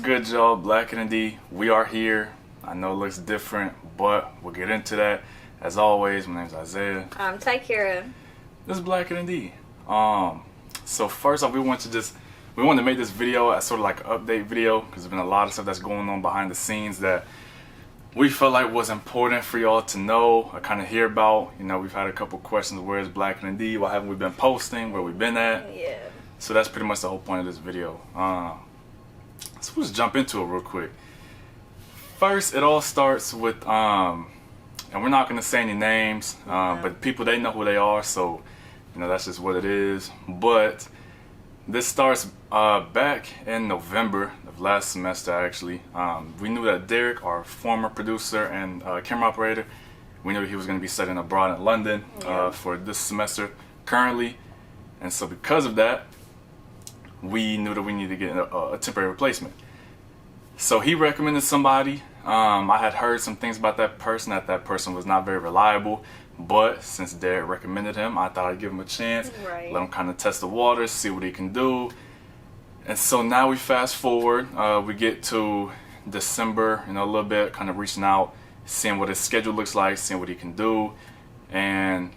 good, y'all? Black-atnd, we are here. I know it looks different, but we'll get into that. As always, my name's Isaiah. I'm Tykiera. This is Black-atnd. So first off, we wanted to make this video as sort of like an update video because there's been a lot of stuff that's going on behind the scenes that we felt like was important for y'all to know or kind of hear about. You know, we've had a couple questions. Where's Black-atnd? Why haven't we been posting? Where we been at? Yeah. So that's pretty much the whole point of this video. So let's jump into it real quick. First, it all starts with, and we're not going to say any names, but people, they know who they are, so, you know, that's just what it is. But this starts back in November of last semester, actually. We knew that Derrick, our former producer and camera operator, we knew he was going to be studying abroad in London for this semester currently. And so because of that, we knew that we needed to get a temporary replacement. So he recommended somebody. I had heard some things about that person was not very reliable, but since Derrick recommended him, I thought I'd give him a chance, let him kind of test the waters, see what he can do. And so now we fast forward, we get to December, you know, a little bit, kind of reaching out, seeing what his schedule looks like, seeing what he can do, and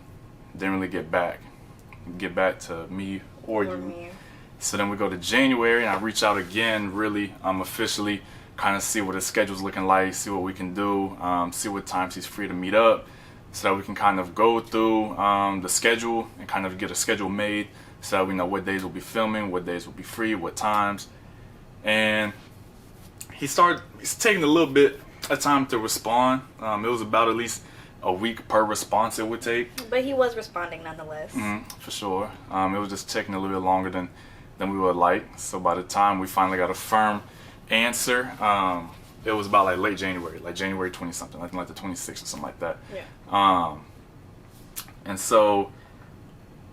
didn't really get back to me or you. So then we go to January, and I reach out again, really officially, kind of see what his schedule's looking like, see what we can do, see what times he's free to meet up, so that we can kind of go through the schedule and kind of get a schedule made, so that we know what days we'll be filming, what days we'll be free, what times. And he's taking a little bit of time to respond. It was about at least a week per response it would take. But he was responding nonetheless. For sure. It was just taking a little bit longer than we would like. So by the time we finally got a firm answer, it was about like late January, like January 20 something, I think like the 26th or something like that. Yeah. And so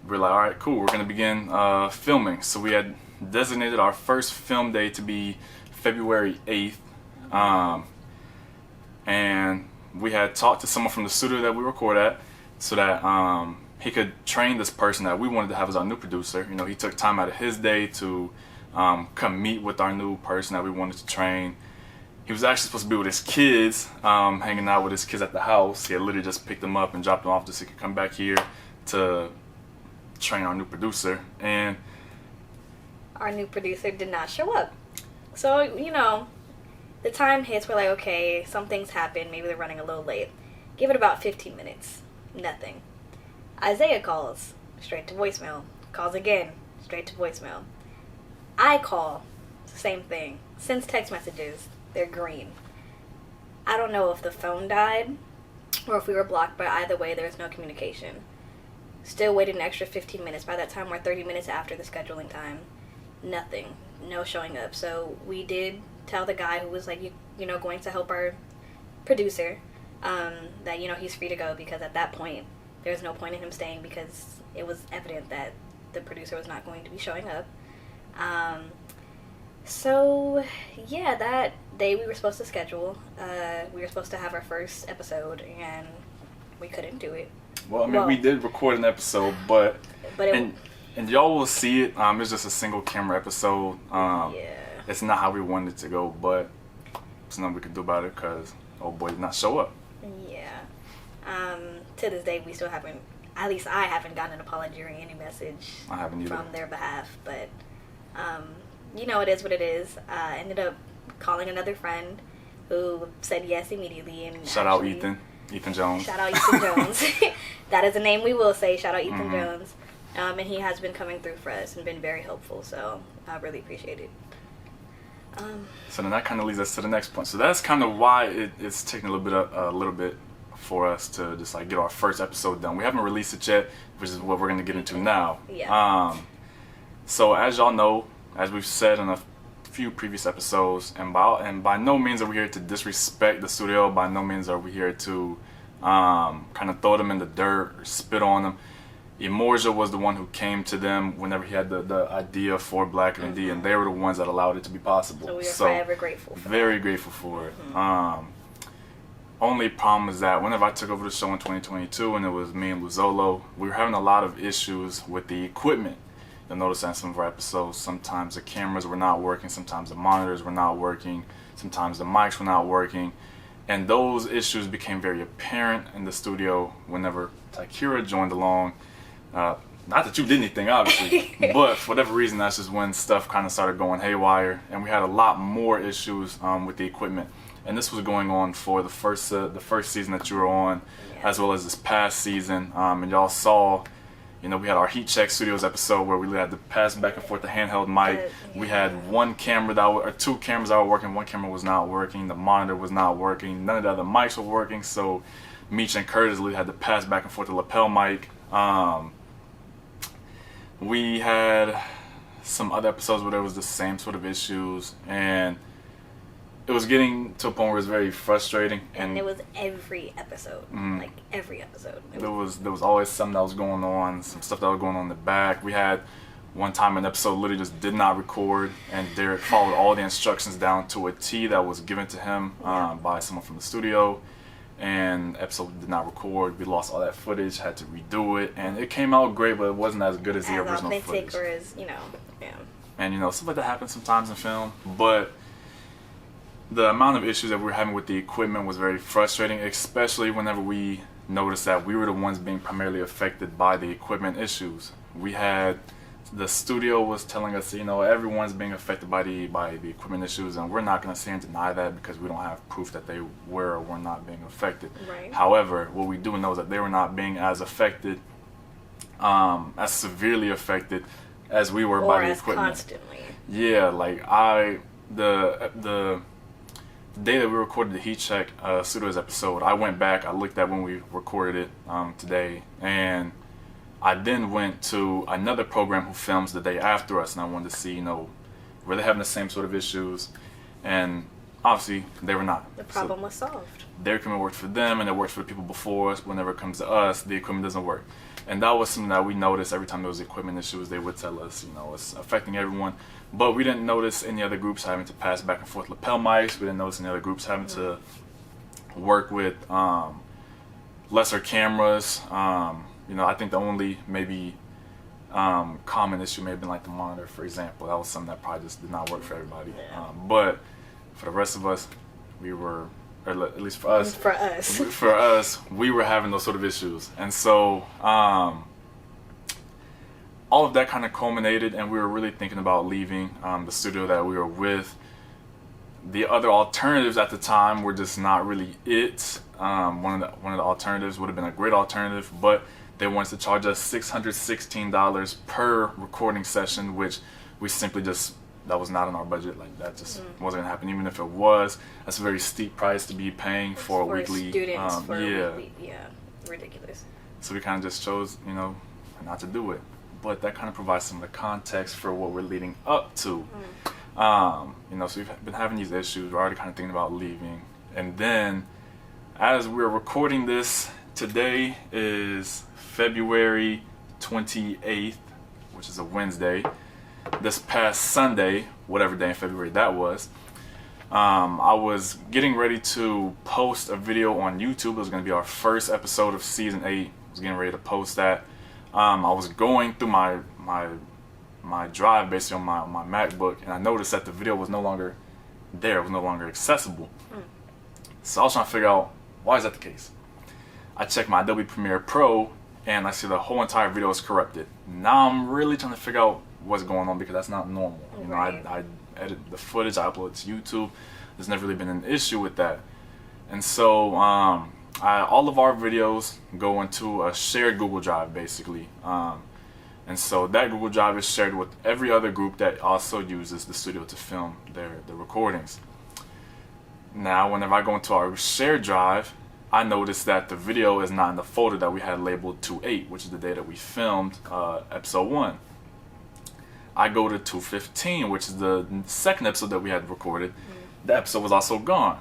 we're like, all right, cool, we're gonna begin filming. So we had designated our first film day to be February 8th. And we had talked to someone from the studio that we record at, so that he could train this person that we wanted to have as our new producer. You know, he took time out of his day to come meet with our new person that we wanted to train. He was actually supposed to be with his kids, hanging out with his kids at the house. He had literally just picked them up and dropped them off just so he could come back here to train our new producer. And our new producer did not show up. So, you know, the time hits, we're like, okay, something's happened, maybe they're running a little late. Give it about 15 minutes. Nothing. Isaiah calls, straight to voicemail. Calls again, straight to voicemail. I call, same thing. Sends text messages, they're green. I don't know if the phone died or if we were blocked, but either way, there's no communication. Still waited an extra 15 minutes. By that time, we're 30 minutes after the scheduling time. Nothing. No showing up. So we did tell the guy who was like, you know, going to help our producer, that, you know, he's free to go, because at that point, there's no point in him staying because it was evident that the producer was not going to be showing up. So, yeah, that day we were supposed to schedule. We were supposed to have our first episode, and we couldn't do it. Well, I mean, we did record an episode, but and y'all will see it. It's just a single camera episode. It's not how we wanted it to go, but there's nothing we could do about it because old boy did not show up. Yeah. To this day, we still haven't, at least I haven't gotten an apology or any message from their behalf, but, you know, it is what it is. I ended up calling another friend who said yes immediately. And shout out Ethan Jones. Shout out Ethan Jones. That is a name we will say. Shout out Ethan Jones. And he has been coming through for us and been very helpful, so I really appreciate it. So then that kind of leads us to the next point. So that's kind of why it's taking a little bit for us to just like get our first episode done. We haven't released it yet, which is what we're going to get into now. Yeah. So as y'all know, as we've said in a few previous episodes, and by no means are we here to disrespect the studio. By no means are we here to kind of throw them in the dirt or spit on them. Emorja was the one who came to them whenever he had the idea for Black-atnd, and they were the ones that allowed it to be possible. So we are forever grateful for very grateful for it. Only problem is that whenever I took over the show in 2022 and it was me and Luzolo, we were having a lot of issues with the equipment. You'll notice that in some of our episodes, sometimes the cameras were not working, sometimes the monitors were not working, sometimes the mics were not working. And those issues became very apparent in the studio whenever Tykiera joined along. Not that you did anything, obviously, but for whatever reason, that's just when stuff kind of started going haywire, and we had a lot more issues with the equipment. And this was going on for the first season that you were on, as well as this past season. And y'all saw, you know, we had our Heat Check Studios episode where we had to pass back and forth the handheld mic. We had one camera or two cameras that were working. One camera was not working. The monitor was not working. None of the other mics were working. So Meech and Curtis had to pass back and forth the lapel mic. We had some other episodes where there was the same sort of issues, and it was getting to a point where it was very frustrating. And it was every episode, like every episode. There was always something that was going on, some stuff that was going on in the back. We had one time an episode literally just did not record, and Derek followed all the instructions down to a T that was given to him by someone from the studio, and the episode did not record. We lost all that footage, had to redo it, and it came out great, but it wasn't as good as the original footage. Or as, you know, And you know, stuff like that happens sometimes in film, but the amount of issues that we were having with the equipment was very frustrating, especially whenever we noticed that we were the ones being primarily affected by the equipment issues. We had, the studio was telling us, you know, everyone's being affected by the equipment issues, and we're not going to sit and deny that because we don't have proof that they were or were not being affected. Right. However, what we do know is that they were not being as affected, as severely affected as we were by the equipment. Constantly. Yeah, like the day that we recorded the Heat Check Studios episode, I went back, I looked at when we recorded it today, and I then went to another program who films the day after us, and I wanted to see, you know, were they having the same sort of issues, and obviously they were not. The problem was solved. Their equipment worked for them, and it worked for the people before us. Whenever it comes to us, the equipment doesn't work. And that was something that we noticed every time there was equipment issues. They would tell us, you know, it's affecting everyone. But we didn't notice any other groups having to pass back and forth lapel mics. We didn't notice any other groups having to work with lesser cameras. You know, I think the only maybe common issue may have been like the monitor, for example. That was something that probably just did not work for everybody. But for the rest of us, we were, or at least for us, we were having those sort of issues. And so all of that kind of culminated, and we were really thinking about leaving the studio that we were with. The other alternatives at the time were just not really it. One of the alternatives would have been a great alternative, but they wanted to charge us $616 per recording session, which we simply just, that was not in our budget. Like, that just wasn't gonna happen. Even if it was, that's a very steep price to be paying for a weekly. Students for a weekly, ridiculous. So we kind of just chose, you know, not to do it. But that kind of provides some of the context for what we're leading up to. You know, so we've been having these issues. We're already kind of thinking about leaving, and then as we're recording this, today is February 28th, which is a Wednesday. This past Sunday, whatever day in February that was, I was getting ready to post a video on YouTube. It was going to be our first episode of season 8. I was getting ready to post that. I was going through my drive basically on my MacBook, and I noticed that the video was no longer there. It was no longer accessible. So I was trying to figure out, why is that the case? I checked my Adobe Premiere Pro, and I see the whole entire video is corrupted. Now I'm really trying to figure out what's going on, because that's not normal. You know, I edit the footage, I upload it to YouTube. There's never really been an issue with that. And so all of our videos go into a shared Google Drive, basically. And so that Google Drive is shared with every other group that also uses the studio to film the recordings. Now, whenever I go into our shared drive, I noticed that the video is not in the folder that we had labeled 2.8, which is the day that we filmed episode 1. I go to 2.15, which is the second episode that we had recorded. The episode was also gone.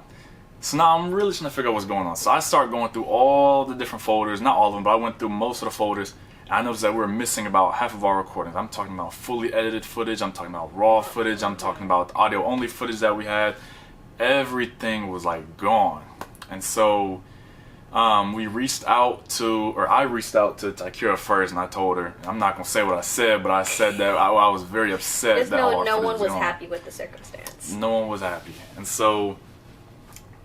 So now I'm really trying to figure out what's going on. So I start going through all the different folders, not all of them, but I went through most of the folders. And I noticed that we were missing about half of our recordings. I'm talking about fully edited footage, I'm talking about raw footage, I'm talking about audio only footage that we had. Everything was like gone. And so we reached out to, or I reached out to Tykiera first, and I told her, I'm not gonna say what I said, but I said that I was very upset that no one was happy with the circumstance. No one was happy, and so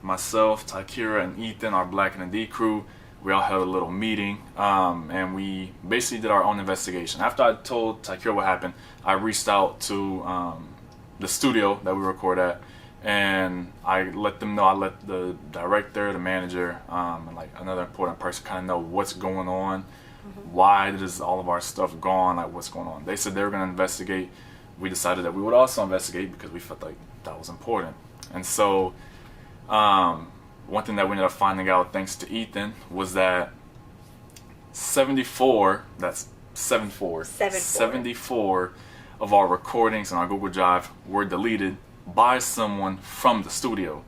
myself, Tykiera, and Ethan, our Black-atnd crew, we all held a little meeting, and we basically did our own investigation. After I told Tykiera what happened, I reached out to the studio that we record at, and I let them know. I let the director, the manager, and like another important person kind of know what's going on. Why is all of our stuff gone? Like, what's going on? They said they were going to investigate. We decided that we would also investigate because we felt like that was important. And so one thing that we ended up finding out, thanks to Ethan, was that 74 of our recordings on our Google Drive were deleted by someone from the studio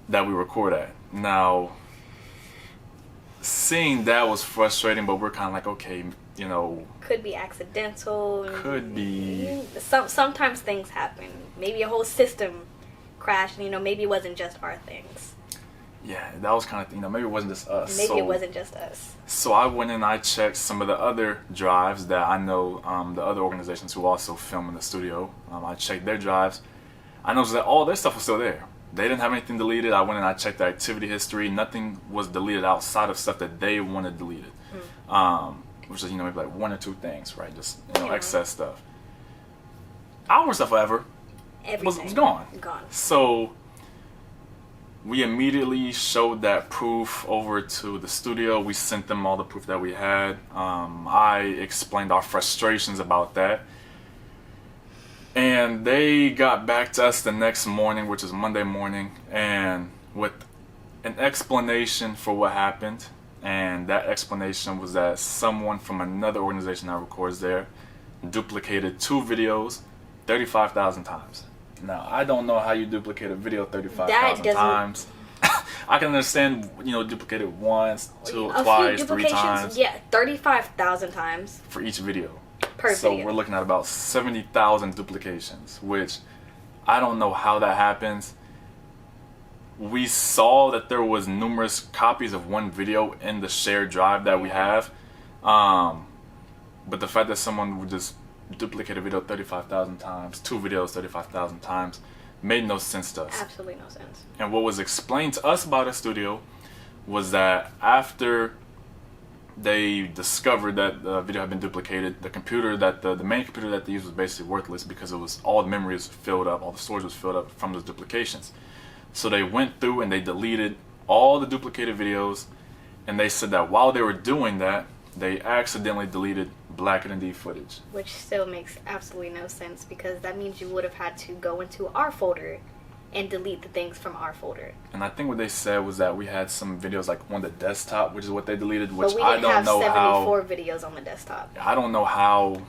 that we record at. Now, seeing that was frustrating, but we're kind of like, okay, you know, could be accidental. Could be. Sometimes things happen. Maybe a whole system crashed, and maybe it wasn't just our things. Yeah, that was kind of, maybe it wasn't just us. Maybe it wasn't just us. So I went and I checked some of the other drives that I know, the other organizations who also film in the studio. I checked their drives. I noticed that all their stuff was still there. They didn't have anything deleted. I went and I checked their activity history. Nothing was deleted outside of stuff that they wanted deleted. Which is, maybe like one or two things, right? Just, excess stuff. Our stuff, however, was gone. So we immediately showed that proof over to the studio. We sent them all the proof that we had. I explained our frustrations about that. And they got back to us the next morning, which is Monday morning, and with an explanation for what happened. And that explanation was that someone from another organization that records there duplicated 2 videos 35,000 times. Now, I don't know how you duplicate a video 35,000 times. I can understand, duplicate it once, twice, 3 times. Yeah, 35,000 times. For each video. Per video. So we're looking at about 70,000 duplications, which I don't know how that happens. We saw that there was numerous copies of one video in the shared drive that we have. But the fact that someone would just duplicate a video 35,000 times, 2 videos 35,000 times, made no sense to us. Absolutely no sense. And what was explained to us by the studio was that after they discovered that the video had been duplicated, the computer that the main computer that they used was basically worthless because it was all the memory was filled up, all the storage was filled up from those duplications. So they went through and they deleted all the duplicated videos, and they said that while they were doing that, they accidentally deleted Black-atnd footage. Which still makes absolutely no sense, because that means you would have had to go into our folder and delete the things from our folder. And I think what they said was that we had some videos like on the desktop, which is what they deleted, which but we I don't know how. 74 videos on the desktop. I don't know how,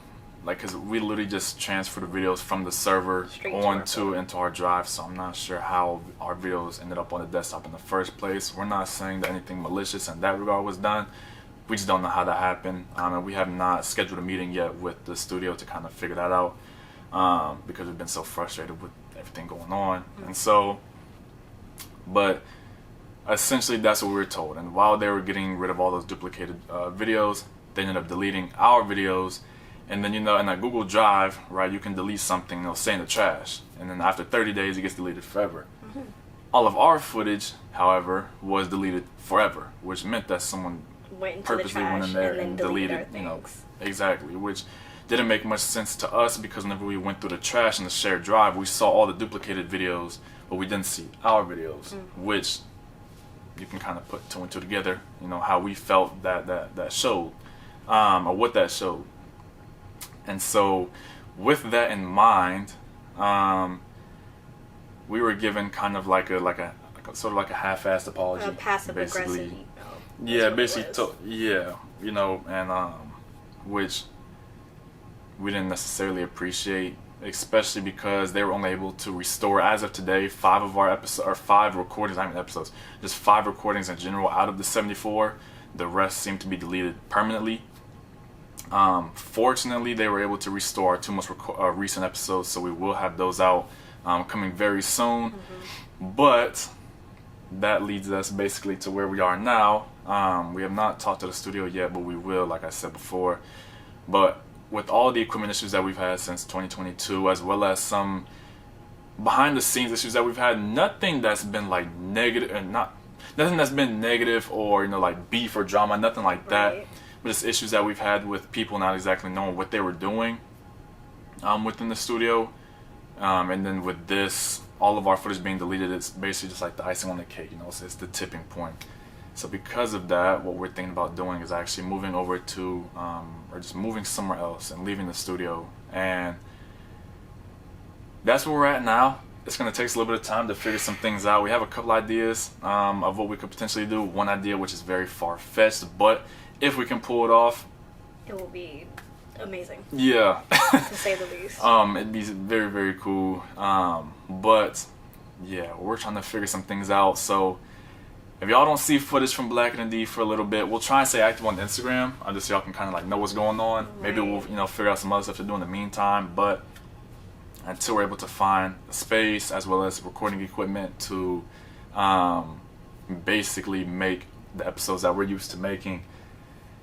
because we literally just transferred the videos from the server into our drive, so I'm not sure how our videos ended up on the desktop in the first place. We're not saying that anything malicious in that regard was done. We just don't know how that happened, and we have not scheduled a meeting yet with the studio to kind of figure that out, because we've been so frustrated with everything going on. And so, but essentially that's what we were told. And while they were getting rid of all those duplicated videos, they ended up deleting our videos. And then, in a Google Drive, right, you can delete something, it'll say in the trash, and then after 30 days it gets deleted forever. All of our footage, however, was deleted forever, which meant that someone purposely went in there and deleted, exactly, which didn't make much sense to us, because whenever we went through the trash in the shared drive, we saw all the duplicated videos, but we didn't see our videos, which you can kind of put 2 and 2 together, how we felt that showed, or what that showed. And so with that in mind, we were given kind of like a sort of like a half-assed apology, a passive aggressive. Yeah, basically, and which we didn't necessarily appreciate, especially because they were only able to restore, as of today, 5 of our episodes, or 5 recordings, not even episodes, just 5 recordings in general out of the 74. The rest seem to be deleted permanently. Fortunately, they were able to restore our 2 most recent episodes, so we will have those out coming very soon. But that leads us basically to where we are now. We have not talked to the studio yet, but we will, like I said before. But with all the equipment issues that we've had since 2022, as well as some behind the scenes issues that we've had, nothing that's been like negative, and nothing that's been negative or, you know, like beef or drama, nothing like that. Right. But it's issues that we've had with people not exactly knowing what they were doing within the studio. And then with this, all of our footage being deleted, it's basically just like the icing on the cake, you know, so it's the tipping point. So because of that, what we're thinking about doing is actually moving over to, or just moving somewhere else and leaving the studio. And that's where we're at now. It's going to take us a little bit of time to figure some things out. We have a couple ideas of what we could potentially do. One idea which is very far-fetched, but if we can pull it off, it will be amazing. Yeah. To say the least. It'd be very, very cool. But yeah, we're trying to figure some things out. So if y'all don't see footage from Black-atnd for a little bit, we'll try and stay active on Instagram, just so y'all can kind of like know what's going on. Right. Maybe we'll, you know, figure out some other stuff to do in the meantime. But until we're able to find a space as well as recording equipment to basically make the episodes that we're used to making,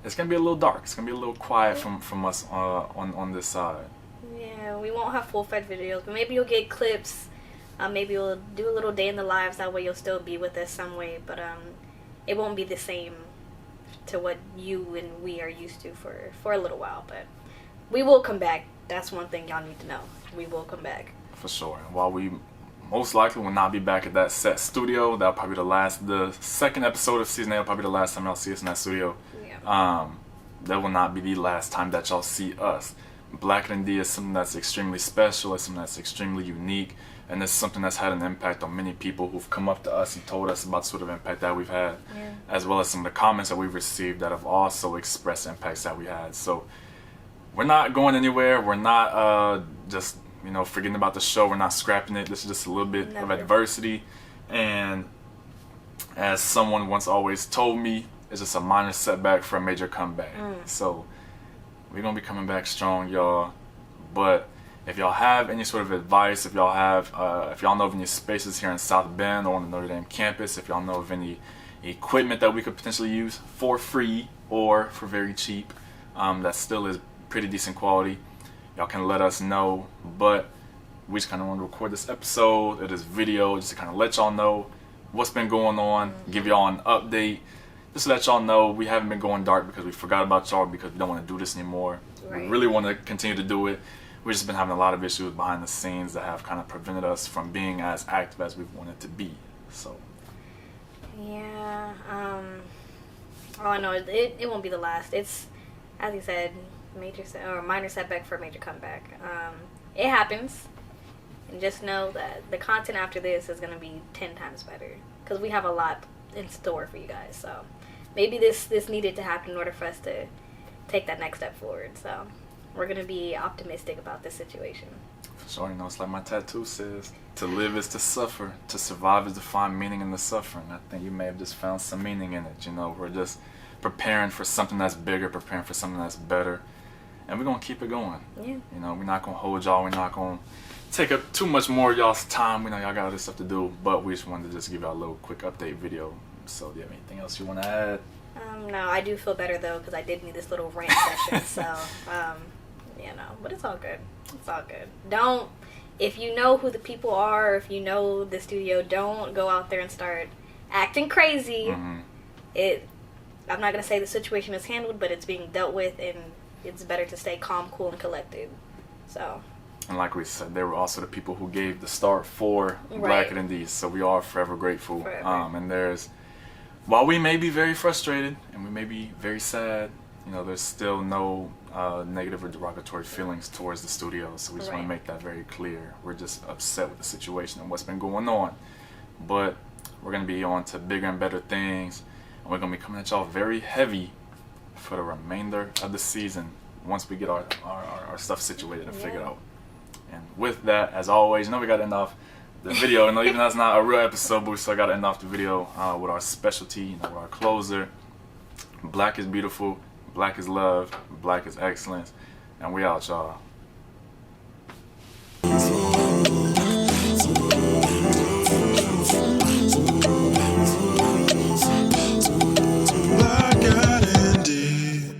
it's gonna be a little dark. It's gonna be a little quiet from us on this side. Yeah, we won't have full-fledged videos, but maybe you'll get clips. Maybe we'll do a little day in the lives. That way you'll still be with us some way, but it won't be the same to what you and we are used to for a little while. But we will come back. That's one thing y'all need to know. We will come back. For sure. And while we most likely will not be back at that set studio, that'll probably be the second episode of season 8 will probably be the last time y'all see us in that studio. Yeah. That will not be the last time that y'all see us. Black-atnd is something that's extremely special. It's something that's extremely unique. And it's something that's had an impact on many people who've come up to us and told us about the sort of impact that we've had. Yeah. As well as some of the comments that we've received that have also expressed impacts that we had. So we're not going anywhere. We're not just, you know, forgetting about the show. We're not scrapping it. This is just a little bit of adversity. And as someone once always told me, it's just a minor setback for a major comeback. So we're going to be coming back strong, y'all. But if y'all have any sort of advice, if y'all know of any spaces here in South Bend or on the Notre Dame campus, if y'all know of any equipment that we could potentially use for free or for very cheap, that still is pretty decent quality, y'all can let us know. But we just kind of want to record this episode or this video just to kind of let y'all know what's been going on, give y'all an update, just to let y'all know we haven't been going dark because we forgot about y'all, because we don't want to do this anymore. Right. We really want to continue to do it. We've just been having a lot of issues behind the scenes that have kind of prevented us from being as active as we wanted to be. So yeah, oh no, it won't be the last. It's, as you said, minor setback for a major comeback. It happens, and just know that the content after this is gonna be 10 times better, because we have a lot in store for you guys. So maybe this needed to happen in order for us to take that next step forward. So we're gonna be optimistic about this situation. For sure, you know, it's like my tattoo says, to live is to suffer, to survive is to find meaning in the suffering. I think you may have just found some meaning in it. You know, we're just preparing for something that's bigger, preparing for something that's better, and we're gonna keep it going. Yeah. You know, we're not gonna hold y'all, we're not gonna take up too much more of y'all's time. We know y'all got other stuff to do, but we just wanted to just give y'all a little quick update video. So do you have anything else you want to add? No, I do feel better though, because I did need this little rant session. So you know, but it's all good. It's all good. Don't, if you know who the people are, if you know the studio, don't go out there and start acting crazy. I'm not gonna say the situation is handled, but it's being dealt with, and it's better to stay calm, cool, and collected. So. And like we said, they were also the people who gave the start for Black-atnd, so we are forever grateful. Forever. And there's, while we may be very frustrated and we may be very sad, you know, there's still no negative or derogatory feelings towards the studio. So we just want to make that very clear. We're just upset with the situation and what's been going on. But we're going to be on to bigger and better things. And we're going to be coming at y'all very heavy for the remainder of the season once we get our stuff situated and figured out. And with that, as always, you know, we got to end off the video. And even though that's not a real episode, but we still got to end off the video with our specialty, you know, with our closer. Black is beautiful. Black is love. Black is excellence. And we out, y'all.